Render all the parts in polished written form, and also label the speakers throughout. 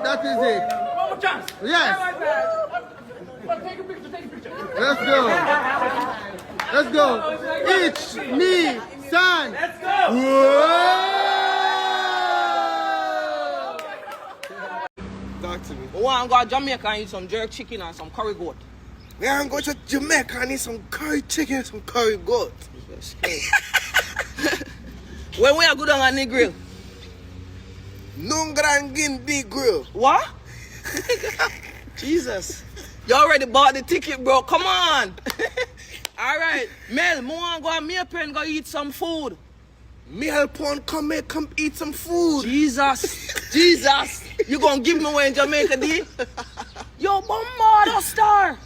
Speaker 1: that is it.
Speaker 2: One more chance.
Speaker 1: Yes.
Speaker 2: Take a picture, take a picture.
Speaker 1: Let's go. Let's go. Each, me, son.
Speaker 2: Let's go.
Speaker 1: Whoa!
Speaker 3: Talk to me.
Speaker 4: We want to go to Jamaica and eat some jerk chicken and some curry goat.
Speaker 3: We are going to Jamaica and eat some curry chicken, some curry goat.
Speaker 4: Yes, when we are good on the grill.
Speaker 3: Nungrangin big grill.
Speaker 4: What? Jesus. You already bought the ticket, bro. Come on. All right. Mel, I want to go to Maple and go eat some food.
Speaker 3: Me help on come here, come eat some food.
Speaker 4: Jesus. Jesus. You going to give me away in Jamaica, D? Yo, Bombard star.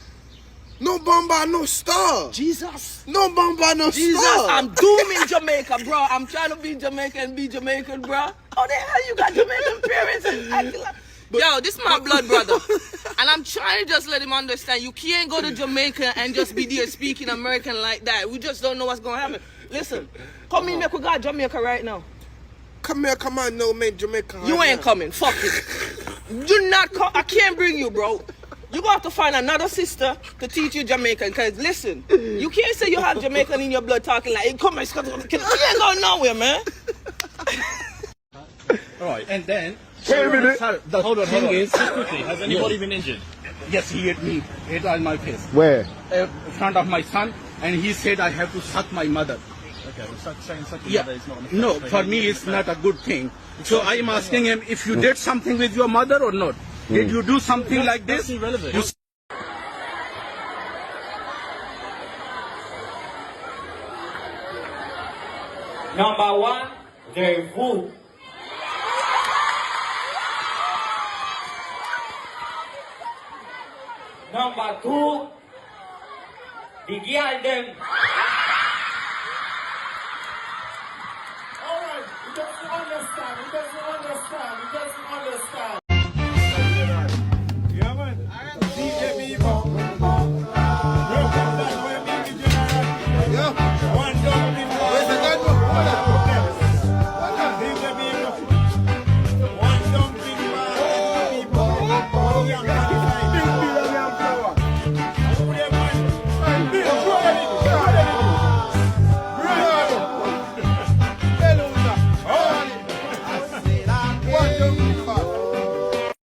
Speaker 3: No bomba, no star.
Speaker 4: Jesus.
Speaker 3: No bomba, no
Speaker 4: Jesus,
Speaker 3: star.
Speaker 4: I'm doomed in Jamaica, bro. I'm trying to be Jamaican and be Jamaican, bro. Oh, the hell you got Jamaican parents and acting like... Yo, this is my blood brother. And I'm trying to just let him understand. You can't go to Jamaica and just be there speaking American like that. We just don't know what's going to happen. Listen, come in, make we go to Jamaica right now.
Speaker 3: Come here, come on, no man, Jamaica.
Speaker 4: You ain't coming. Fuck it. Do not come. I can't bring you, bro. You got to find another sister to teach you Jamaican. Because listen, you can't say you have Jamaican in your blood talking like, hey, come on, you ain't going nowhere, man.
Speaker 5: Right, and then...
Speaker 1: Wait a minute.
Speaker 5: Hold on. Just quickly, has anybody been injured? Yes, he hit me. Hit on my face.
Speaker 1: Where?
Speaker 5: In front of my son, and he said I have to suck my mother.
Speaker 6: Okay, well, saying such a
Speaker 5: Yeah.
Speaker 6: mother is not
Speaker 5: No, for me it's not a good thing. So I am asking him if you did something with your mother or not. Did you do something like this?
Speaker 6: That's irrelevant.
Speaker 5: You
Speaker 7: Number one, the food. Number two, the girl them.
Speaker 2: All right, he doesn't understand.